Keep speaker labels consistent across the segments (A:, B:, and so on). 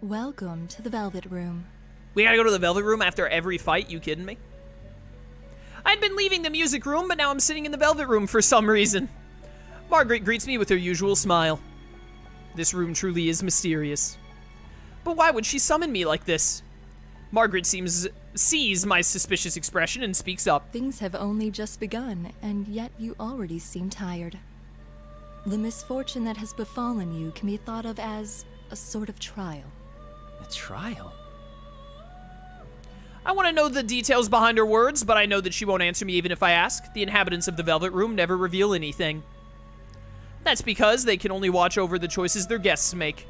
A: Welcome to the Velvet Room.
B: We gotta go to the Velvet Room after every fight? You kidding me? I'd been leaving the music room, but now I'm sitting in the Velvet Room for some reason. Margaret greets me with her usual smile. This room truly is mysterious. But why would she summon me like this? Margaret sees my suspicious expression and speaks up.
A: Things have only just begun, and yet you already seem tired. The misfortune that has befallen you can be thought of as a sort of trial.
C: A trial?
B: I want to know the details behind her words, but I know that she won't answer me even if I ask. The inhabitants of the Velvet Room never reveal anything. That's because they can only watch over the choices their guests make.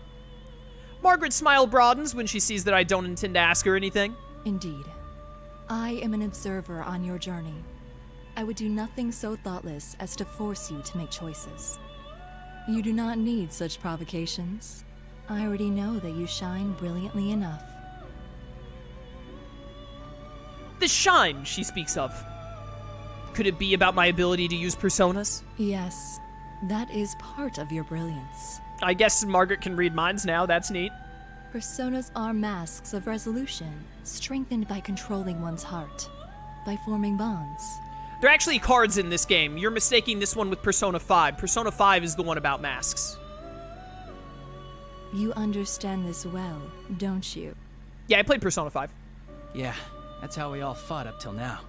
B: Margaret's smile broadens when she sees that I don't intend to ask her anything.
A: Indeed. I am an observer on your journey. I would do nothing so thoughtless as to force you to make choices. You do not need such provocations. I already know that you shine brilliantly enough.
B: The shine she speaks of. Could it be about my ability to use personas?
A: Yes, that is part of your brilliance.
B: I guess Margaret can read minds now, that's neat.
A: Personas are masks of resolution, strengthened by controlling one's heart, by forming bonds.
B: There are actually cards in this game. You're mistaking this one with Persona 5. Persona 5 is the one about masks.
A: You understand this well, don't you?
B: Yeah, I played Persona 5.
C: Yeah, that's how we all fought up till now.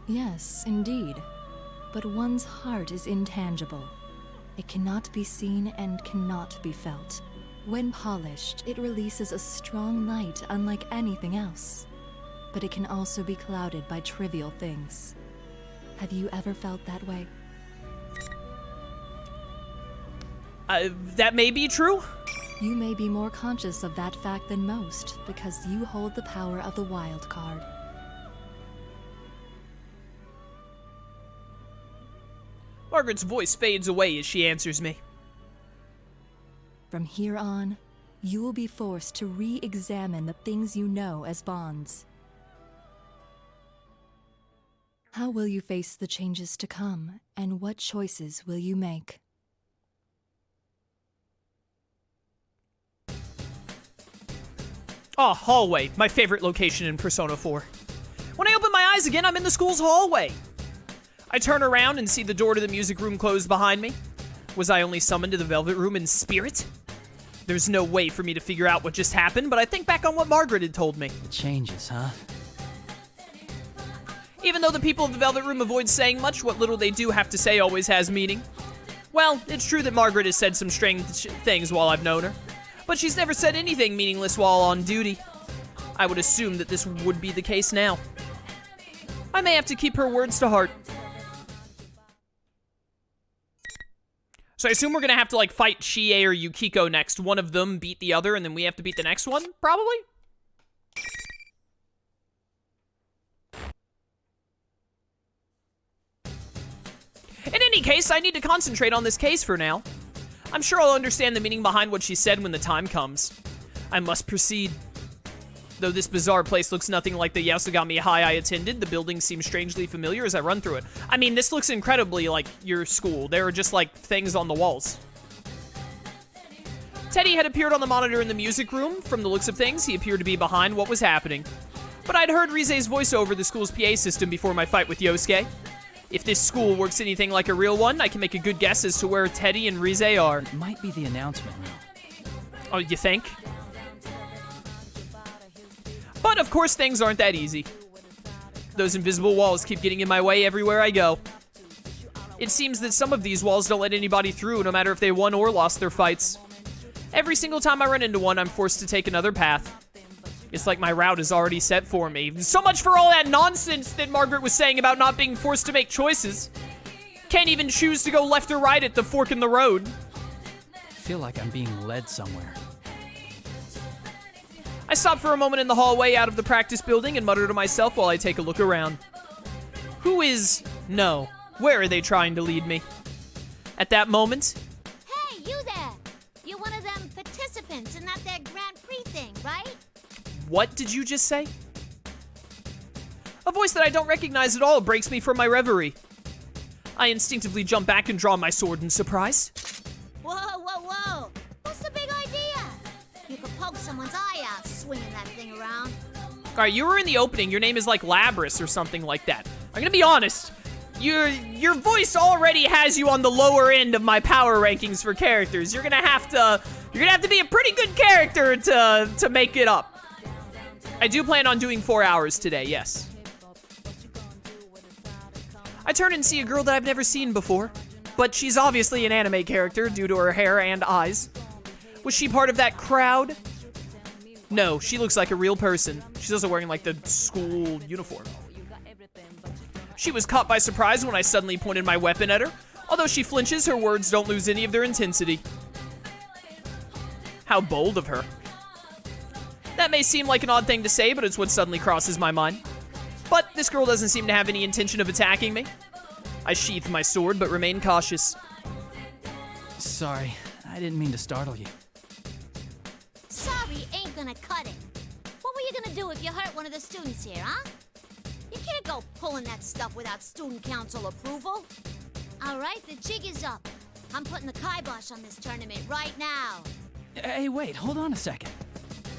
A: Yes, indeed. But one's heart is intangible. It cannot be seen and cannot be felt. When polished, it releases a strong light unlike anything else. But it can also be clouded by trivial things. Have you ever felt that way?
B: That may be true.
A: You may be more conscious of that fact than most, because you hold the power of the wild card.
B: Margaret's voice fades away as she answers me.
A: From here on, you will be forced to re-examine the things you know as bonds. How will you face the changes to come, and what choices will you make?
B: Oh, hallway. My favorite location in Persona 4. When I open my eyes again, I'm in the school's hallway. I turn around and see the door to the music room closed behind me. Was I only summoned to the Velvet Room in spirit? There's no way for me to figure out what just happened, but I think back on what Margaret had told me.
C: The changes, huh?
B: Even though the people of the Velvet Room avoid saying much, what little they do have to say always has meaning. Well, it's true that Margaret has said some strange things while I've known her, but she's never said anything meaningless while on duty. I would assume that this would be the case now. I may have to keep her words to heart. So I assume we're gonna have to, like, fight Chie or Yukiko next. One of them beat the other, and then we have to beat the next one, probably? In any case, I need to concentrate on this case for now. I'm sure I'll understand the meaning behind what she said when the time comes. I must proceed. Though this bizarre place looks nothing like the Yasugami High I attended, the building seems strangely familiar as I run through it. I mean, this looks incredibly like your school. There are just, like, things on the walls. Teddy had appeared on the monitor in the music room. From the looks of things, he appeared to be behind what was happening. But I'd heard Rize's voice over the school's PA system before my fight with Yosuke. If this school works anything like a real one, I can make a good guess as to where Teddy and Rize are.
C: It might be the announcement room.
B: Oh, you think? But, of course, things aren't that easy. Those invisible walls keep getting in my way everywhere I go. It seems that some of these walls don't let anybody through, no matter if they won or lost their fights. Every single time I run into one, I'm forced to take another path. It's like my route is already set for me. So much for all that nonsense that Margaret was saying about not being forced to make choices. Can't even choose to go left or right at the fork in the road.
C: I feel like I'm being led somewhere.
B: I stop for a moment in the hallway out of the practice building and mutter to myself while I take a look around. Who is... No. Where are they trying to lead me? At that moment...
D: Hey, you there! You're one of them participants in that there Grand Prix thing, right?
B: What did you just say? A voice that I don't recognize at all breaks me from my reverie. I instinctively jump back and draw my sword in surprise.
D: Whoa, whoa, whoa! What's the big idea? You could poke someone's eye out swinging that thing around.
B: Alright, you were in the opening. Your name is like Labris or something like that. I'm gonna be honest. Your voice already has you on the lower end of my power rankings for characters. You're gonna have to be a pretty good character to make it up. I do plan on doing 4 hours today, yes. I turn and see a girl that I've never seen before, but she's obviously an anime character due to her hair and eyes. Was she part of that crowd? No, she looks like a real person. She's also wearing like the school uniform. She was caught by surprise when I suddenly pointed my weapon at her. Although she flinches, her words don't lose any of their intensity. How bold of her. That may seem like an odd thing to say, but it's what suddenly crosses my mind. But this girl doesn't seem to have any intention of attacking me. I sheath my sword, but remain cautious.
C: Sorry, I didn't mean to startle you.
D: Sorry ain't gonna cut it. What were you gonna do if you hurt one of the students here, huh? You can't go pulling that stuff without student council approval. All right, the jig is up. I'm putting the kibosh on this tournament right now.
C: Hey, wait, hold on a second.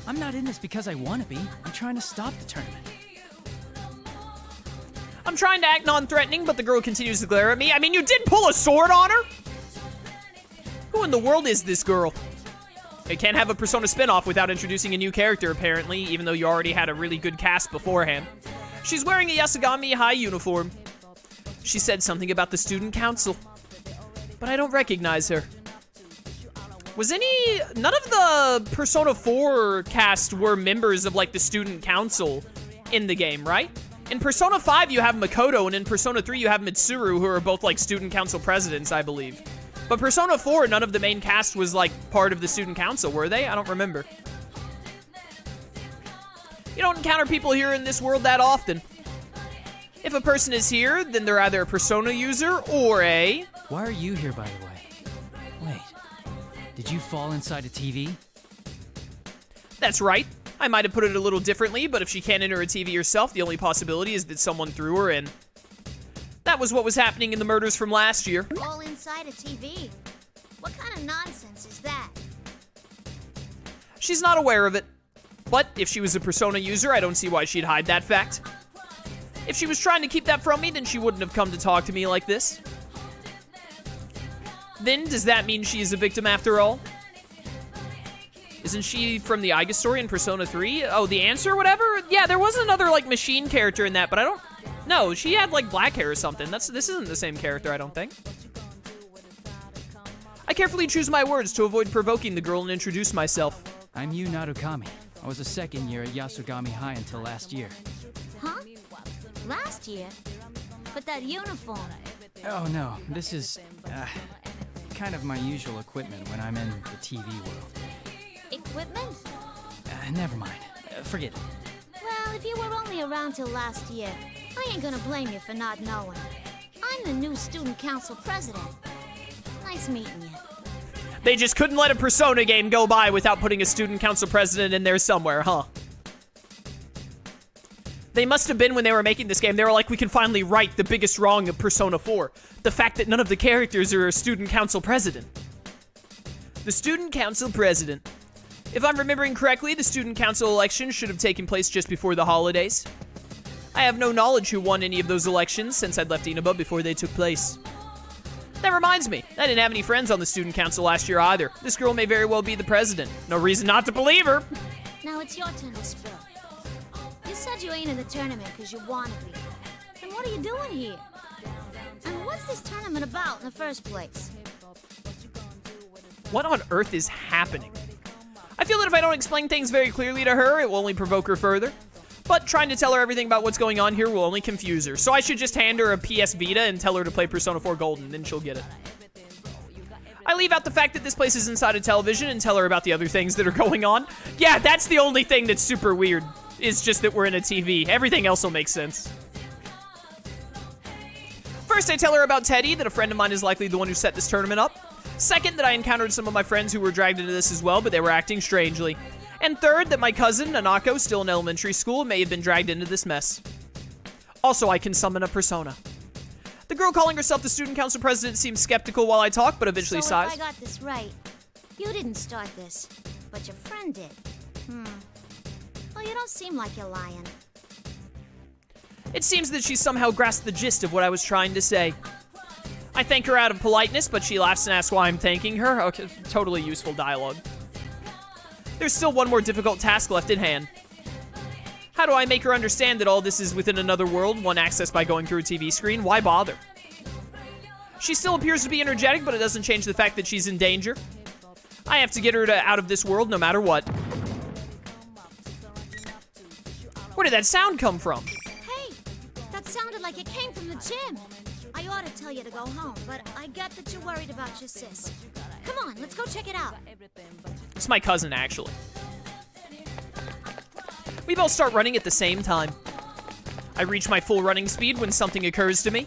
C: I'm not in this because I want to be. I'm trying to stop the tournament.
B: I'm trying to act non-threatening, but the girl continues to glare at me. I mean, you did pull a sword on her? Who in the world is this girl? They can't have a Persona spin-off without introducing a new character, apparently, even though you already had a really good cast beforehand. She's wearing a Yasugami High uniform. She said something about the student council, but I don't recognize her. None of the Persona 4 cast were members of, like, the student council in the game, right? In Persona 5, you have Makoto, and in Persona 3, you have Mitsuru, who are both, like, student council presidents, I believe. But Persona 4, none of the main cast was, like, part of the student council, were they? I don't remember. You don't encounter people here in this world that often. If a person is here, then they're either a Persona user or a...
C: Why are you here, by the way? Wait, did you fall inside a TV?
B: That's right. I might have put it a little differently, but if she can't enter a TV herself, the only possibility is that someone threw her in. That was what was happening in the murders from last year.
D: All inside a TV. What kind of nonsense is that?
B: She's not aware of it. But if she was a Persona user, I don't see why she'd hide that fact. If she was trying to keep that from me, then she wouldn't have come to talk to me like this. Then, does that mean she is a victim after all? Isn't she from the Aiga story in Persona 3? Oh, the answer, whatever? Yeah, there was another, like, machine character in that, but I don't... No, she had, like, black hair or something. This isn't the same character, I don't think. I carefully choose my words to avoid provoking the girl and introduce myself.
C: I'm Yu Narukami. I was a second year at Yasugami High until last year.
D: Huh? Last year? But that uniform.
C: Oh no, this is kind of my usual equipment when I'm in the TV world.
D: Equipment?
C: Never mind. Forget it.
D: Well, if you were only around till last year, I ain't gonna blame you for not knowing. I'm the new student council president. Nice meeting you.
B: They just couldn't let a Persona game go by without putting a student council president in there somewhere, huh? They must have been when they were making this game. They were like, we can finally right the biggest wrong of Persona 4. The fact that none of the characters are a student council president. The student council president. If I'm remembering correctly, the student council election should have taken place just before the holidays. I have no knowledge who won any of those elections since I'd left Inaba before they took place. That reminds me, I didn't have any friends on the student council last year either. This girl may very well be the president. No reason not to believe her.
D: Now it's your turn to spill. You said you ain't in the tournament because you want to be. Then what are you doing here? And what's this tournament about in the first place?
B: What on earth is happening? I feel that if I don't explain things very clearly to her, it will only provoke her further. But trying to tell her everything about what's going on here will only confuse her. So I should just hand her a PS Vita and tell her to play Persona 4 Golden, then she'll get it. I leave out the fact that this place is inside a television and tell her about the other things that are going on. Yeah, that's the only thing that's super weird, is just that we're in a TV. Everything else will make sense. First, I tell her about Teddy, that a friend of mine is likely the one who set this tournament up. Second, that I encountered some of my friends who were dragged into this as well, but they were acting strangely. And third, that my cousin, Nanako, still in elementary school, may have been dragged into this mess. Also, I can summon a Persona. The girl calling herself the student council president seems skeptical while I talk, but eventually sighs.
D: So if I got this right, you didn't start this, but your friend did. Well, you don't seem like you're lying.
B: It seems that she somehow grasped the gist of what I was trying to say. I thank her out of politeness, but she laughs and asks why I'm thanking her. Okay, totally useful dialogue. There's still one more difficult task left at hand. How do I make her understand that all this is within another world, one accessed by going through a TV screen? Why bother? She still appears to be energetic, but it doesn't change the fact that she's in danger. I have to get her out of this world no matter what. Where did that sound come from?
D: Hey, that sounded like it came from the gym. I ought to tell you to go home, but I get that you're worried about your sis. Come on, let's go check it out.
B: It's my cousin, actually. We both start running at the same time. I reach my full running speed when something occurs to me.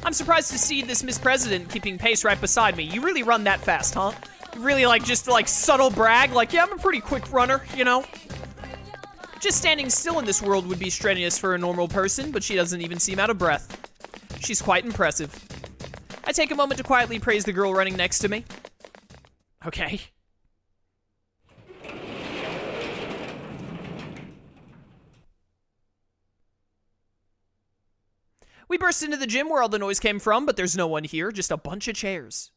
B: I'm surprised to see this Miss President keeping pace right beside me. You really run that fast, huh? You really, just subtle brag, yeah, I'm a pretty quick runner, you know? Just standing still in this world would be strenuous for a normal person, but she doesn't even seem out of breath. She's quite impressive. I take a moment to quietly praise the girl running next to me. Okay. We burst into the gym where all the noise came from, but there's no one here, just a bunch of chairs.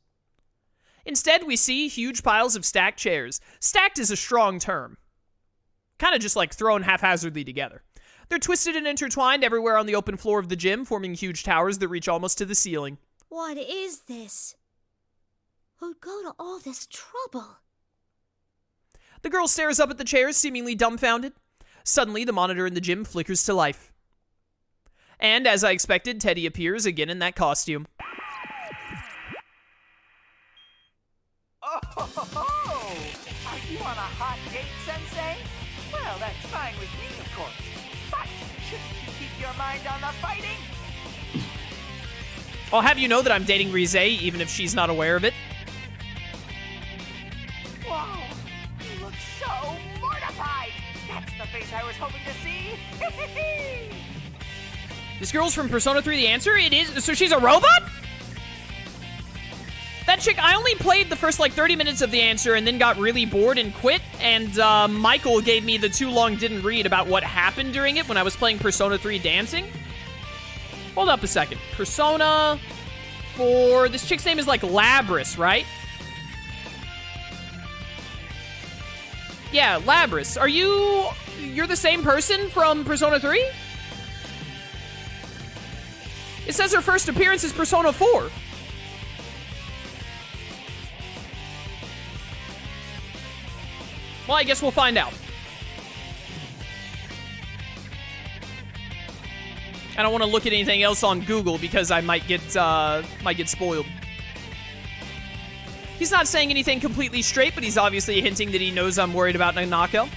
B: Instead, we see huge piles of stacked chairs. Stacked is a strong term. Kind of just thrown haphazardly together. They're twisted and intertwined everywhere on the open floor of the gym, forming huge towers that reach almost to the ceiling.
D: What is this? Who'd go to all this trouble?
B: The girl stares up at the chairs, seemingly dumbfounded. Suddenly, the monitor in the gym flickers to life. And, as I expected, Teddy appears again in that costume.
E: Oh, are you on a hot date, Sensei? Well, that's fine with me, of course. But shouldn't you keep your mind on the fighting?
B: I'll have you know that I'm dating Rize, even if she's not aware of it.
E: Wow, you look so mortified. That's the face I was hoping to see.
B: This girl's from Persona 3 The Answer? It is? So she's a robot? That chick, I only played the first 30 minutes of The Answer and then got really bored and quit, and Michael gave me the too long didn't read about what happened during it when I was playing Persona 3 Dancing. Hold up a second. Persona 4, this chick's name is Labris, right? Yeah, Labris. You're the same person from Persona 3? It says her first appearance is Persona 4. Well, I guess we'll find out. I don't want to look at anything else on Google because I might get spoiled. He's not saying anything completely straight, but he's obviously hinting that he knows I'm worried about Nanako.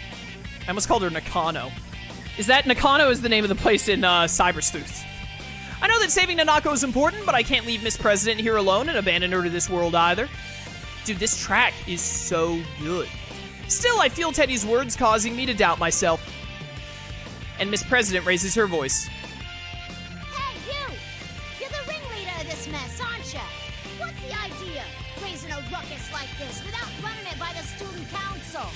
B: I almost called her Nakano. Is that Nakano is the name of the place in Cyber Sleuth? I know that saving Nanako is important, but I can't leave Miss President here alone and abandon her to this world either. Dude, this track is so good. Still, I feel Teddy's words causing me to doubt myself. And Miss President raises her voice.
D: Hey, you! You're the ringleader of this mess, aren't you? What's the idea? Raising a ruckus like this without running it by the student council?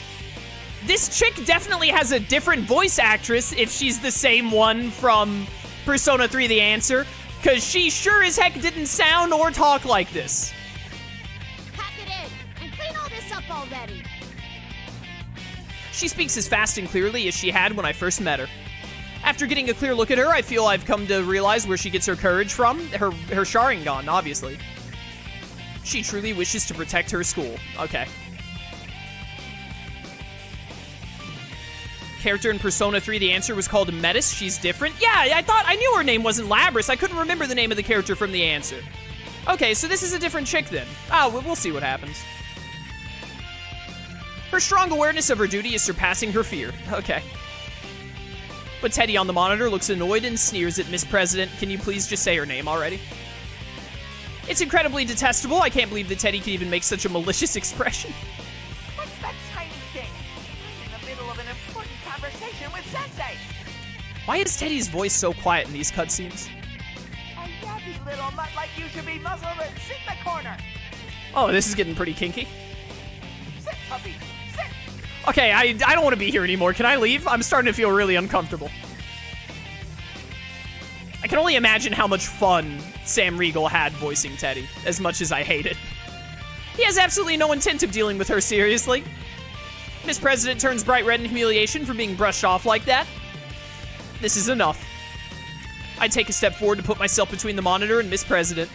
B: This chick definitely has a different voice actress if she's the same one from Persona 3 The Answer, because she sure as heck didn't sound or talk like this.
D: Pack it in and clean all this up already.
B: She speaks as fast and clearly as she had when I first met her. After getting a clear look at her, I feel I've come to realize where she gets her courage from. Her Sharingan, obviously. She truly wishes to protect her school. Okay. Character in Persona 3 The Answer was called Metis. She's different. Yeah, I knew her name wasn't Labris. I couldn't remember the name of the character from The Answer. Okay, so this is a different chick then. We'll see what happens. Her strong awareness of her duty is surpassing her fear. Okay. But Teddy on the monitor looks annoyed and sneers at Miss President. Can you please just say her name already? It's incredibly detestable. I can't believe that Teddy can even make such a malicious expression.
E: What's that tiny thing? I'm in the middle of an important conversation with Sensei.
B: Why is Teddy's voice so quiet in these cutscenes?
E: A yappy little mutt like you should be muzzled and sit in the corner.
B: Oh, this is getting pretty kinky.
E: Sit, puppy, sit.
B: Okay, I don't want to be here anymore. Can I leave? I'm starting to feel really uncomfortable. I can only imagine how much fun Sam Riegel had voicing Teddy, as much as I hate it. He has absolutely no intent of dealing with her seriously. Miss President turns bright red in humiliation for being brushed off like that. This is enough. I take a step forward to put myself between the monitor and Miss President.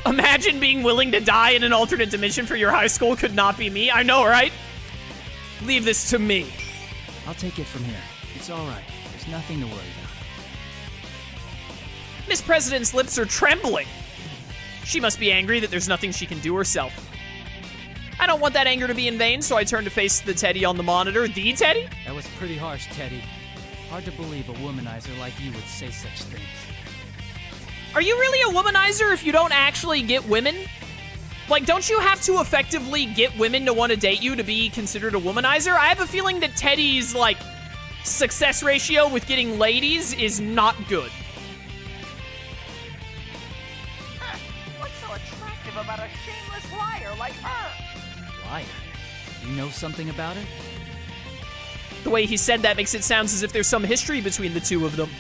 B: Imagine being willing to die in an alternate dimension for your high school could not be me. I know, right? Leave this to me.
C: I'll take it from here. It's all right. There's nothing to worry about.
B: Miss President's lips are trembling. She must be angry that there's nothing she can do herself. I don't want that anger to be in vain, so I turn to face the Teddy on the monitor. The Teddy?
C: That was pretty harsh, Teddy. Hard to believe a womanizer like you would say such things.
B: Are you really a womanizer if you don't actually get women? Like, don't you have to effectively get women to want to date you to be considered a womanizer? I have a feeling that Teddy's, like, success ratio with getting ladies is not good.
E: What's so attractive about a shameless liar like her?
C: Liar? You know something about her?
B: The way he said that makes it sound as if there's some history between the two of them.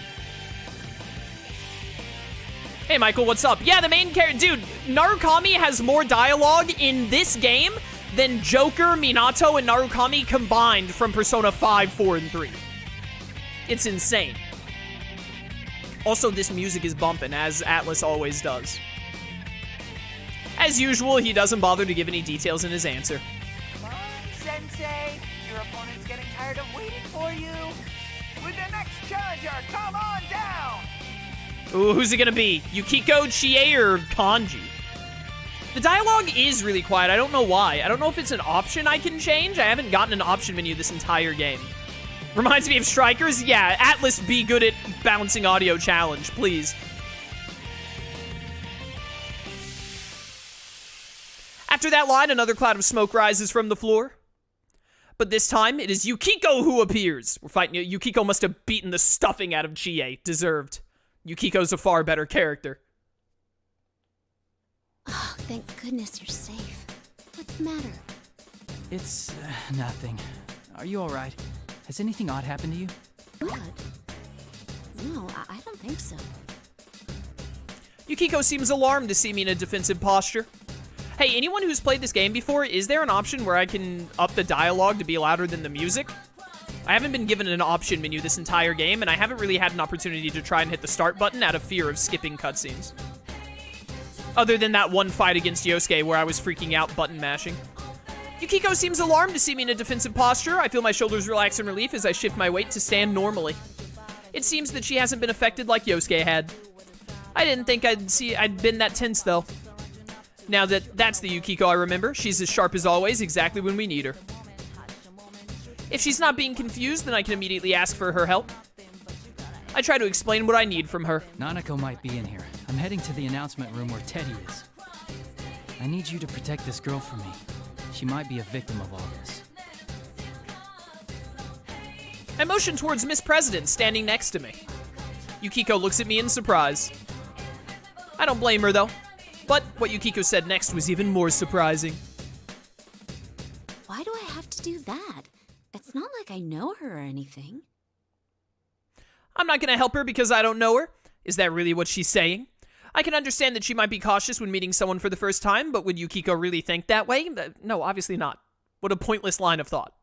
B: Hey, Michael, what's up? Yeah, the main character... Dude, Narukami has more dialogue in this game than Joker, Minato, and Narukami combined from Persona 5, 4, and 3. It's insane. Also, this music is bumping, as Atlus always does. As usual, he doesn't bother to give any details in his answer.
E: Come on, Sensei. Your opponent's getting tired of waiting for you. With the next challenger, come on down!
B: Ooh, who's it gonna be? Yukiko, Chie, or Kanji? The dialogue is really quiet. I don't know why. I don't know if it's an option I can change. I haven't gotten an option menu this entire game. Reminds me of Strikers? Yeah, Atlus, be good at balancing audio challenge, please. After that line, another cloud of smoke rises from the floor. But this time, it is Yukiko who appears. We're fighting. Yukiko must have beaten the stuffing out of Chie. Deserved. Yukiko's a far better character.
D: Oh, thank goodness you're safe. What's the matter?
C: It's nothing. Are you all right? Has anything odd happened to you?
D: What? No, I don't think so.
B: Yukiko seems alarmed to see me in a defensive posture. Hey, anyone who's played this game before, is there an option where I can up the dialogue to be louder than the music? I haven't been given an option menu this entire game, and I haven't really had an opportunity to try and hit the start button out of fear of skipping cutscenes. Other than that one fight against Yosuke where I was freaking out button mashing. Yukiko seems alarmed to see me in a defensive posture. I feel my shoulders relax in relief as I shift my weight to stand normally. It seems that she hasn't been affected like Yosuke had. I didn't think I'd been that tense though. Now that's the Yukiko I remember. She's as sharp as always, exactly when we need her. If she's not being confused, then I can immediately ask for her help. I try to explain what I need from her.
C: Nanako might be in here. I'm heading to the announcement room where Teddy is. I need you to protect this girl from me. She might be a victim of all this.
B: I motion towards Miss President, standing next to me. Yukiko looks at me in surprise. I don't blame her, though. But what Yukiko said next was even more surprising.
D: Why do I have to do that? It's not like I know her or anything.
B: I'm not gonna help her because I don't know her. Is that really what she's saying? I can understand that she might be cautious when meeting someone for the first time, but would Yukiko really think that way? No, obviously not. What a pointless line of thought.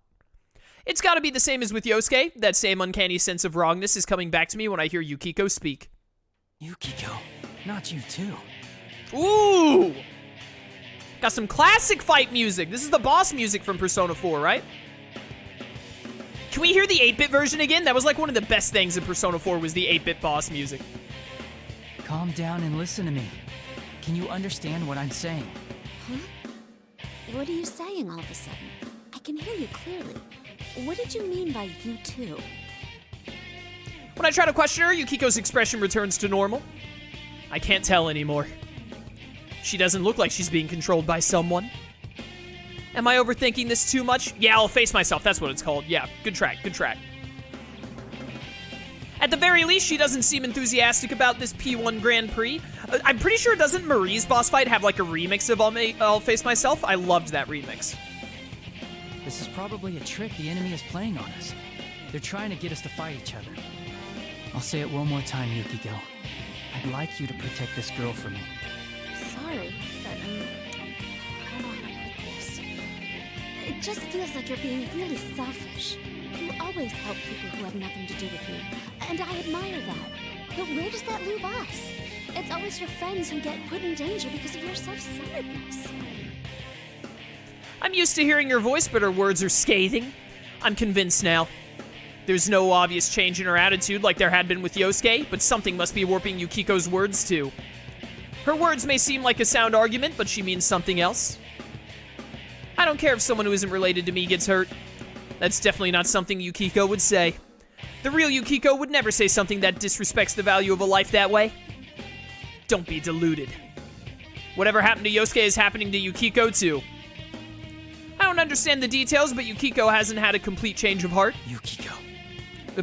B: It's gotta be the same as with Yosuke. That same uncanny sense of wrongness is coming back to me when I hear Yukiko speak.
C: Yukiko, not you too.
B: Ooh! Got some classic fight music. This is the boss music from Persona 4, right? Can we hear the 8-bit version again? That was like one of the best things in Persona 4 was the 8-bit boss music.
C: Calm down and listen to me. Can you understand what I'm saying?
D: Huh? What are you saying all of a sudden? I can hear you clearly. What did you mean by you too?
B: When I try to question her, Yukiko's expression returns to normal. I can't tell anymore. She doesn't look like she's being controlled by someone. Am I overthinking this too much? Yeah, I'll face myself. That's what it's called. Yeah, good track, good track. At the very least, she doesn't seem enthusiastic about this P-1 Grand Prix. I'm pretty sure doesn't Marie's boss fight have like a remix of I'll Face Myself? I loved that remix.
C: This is probably a trick the enemy is playing on us. They're trying to get us to fight each other. I'll say it one more time, Yukiko. I'd like you to protect this girl for me.
F: Sorry, but I don't know how to put this. It just feels like you're being really selfish. You always help people who have nothing to do with you, and I admire that. But where does that leave us? It's always your friends who get put in danger because of your self-centeredness.
B: I'm used to hearing her voice, but her words are scathing. I'm convinced now. There's no obvious change in her attitude like there had been with Yosuke, but something must be warping Yukiko's words too. Her words may seem like a sound argument, but she means something else. I don't care if someone who isn't related to me gets hurt. That's definitely not something Yukiko would say. The real Yukiko would never say something that disrespects the value of a life that way. Don't be deluded. Whatever happened to Yosuke is happening to Yukiko too. I don't understand the details, but Yukiko hasn't had a complete change of heart.
C: Yukiko.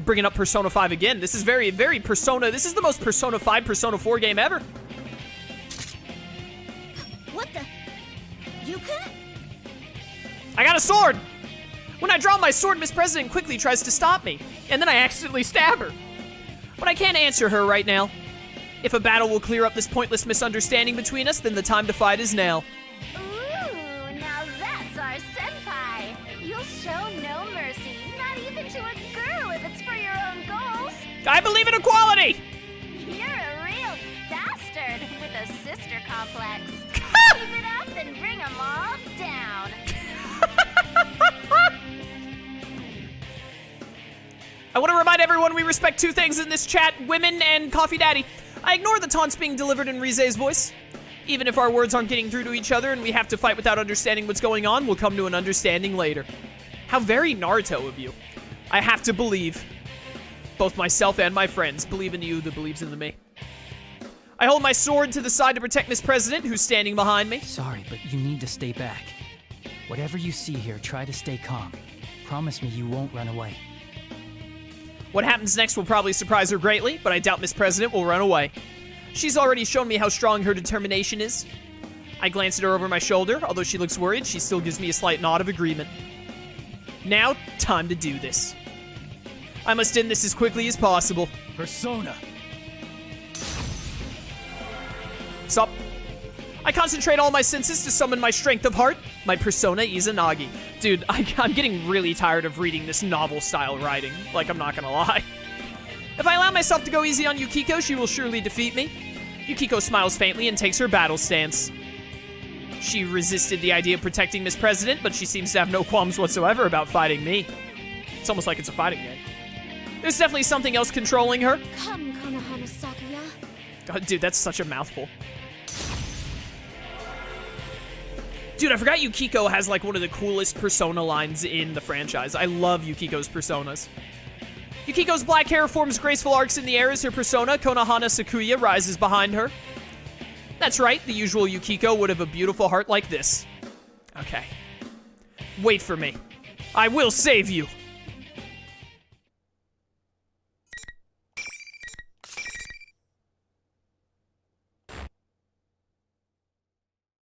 B: Bringing up Persona 5 again. This is very, very Persona. This is the most Persona 5, Persona 4 game ever.
D: What the? Yuka?
B: I got a sword! When I draw my sword, Miss President quickly tries to stop me, and then I accidentally stab her. But I can't answer her right now. If a battle will clear up this pointless misunderstanding between us, then the time to fight is now.
F: Ooh, now that's our senpai. You'll show no mercy, not even to a girl if it's for your own goals.
B: I believe in equality!
F: You're a real bastard with a sister complex. Keep it up and bring them all down.
B: I want to remind everyone we respect two things in this chat, women and Coffee Daddy. I ignore the taunts being delivered in Rize's voice. Even if our words aren't getting through to each other and we have to fight without understanding what's going on, we'll come to an understanding later. How very Naruto of you. I have to believe. Both myself and my friends believe in you that believes in the me. I hold my sword to the side to protect Miss President, who's standing behind me.
C: Sorry, but you need to stay back. Whatever you see here, try to stay calm. Promise me you won't run away.
B: What happens next will probably surprise her greatly, but I doubt Miss President will run away. She's already shown me how strong her determination is. I glance at her over my shoulder. Although she looks worried, she still gives me a slight nod of agreement. Now, time to do this. I must end this as quickly as possible.
C: Persona!
B: Sup? I concentrate all my senses to summon my strength of heart, my Persona Izanagi. Dude, I'm getting really tired of reading this novel-style writing. Like, I'm not gonna lie. If I allow myself to go easy on Yukiko, she will surely defeat me. Yukiko smiles faintly and takes her battle stance. She resisted the idea of protecting Miss President, but she seems to have no qualms whatsoever about fighting me. It's almost like it's a fighting game. There's definitely something else controlling her.
F: Come, Konohana Sakuya.
B: God, dude, that's such a mouthful. Dude, I forgot Yukiko has like one of the coolest persona lines in the franchise. I love Yukiko's personas. Yukiko's black hair forms graceful arcs in the air as her persona, Konohana Sakuya, rises behind her. That's right, the usual Yukiko would have a beautiful heart like this. Okay. Wait for me. I will save you.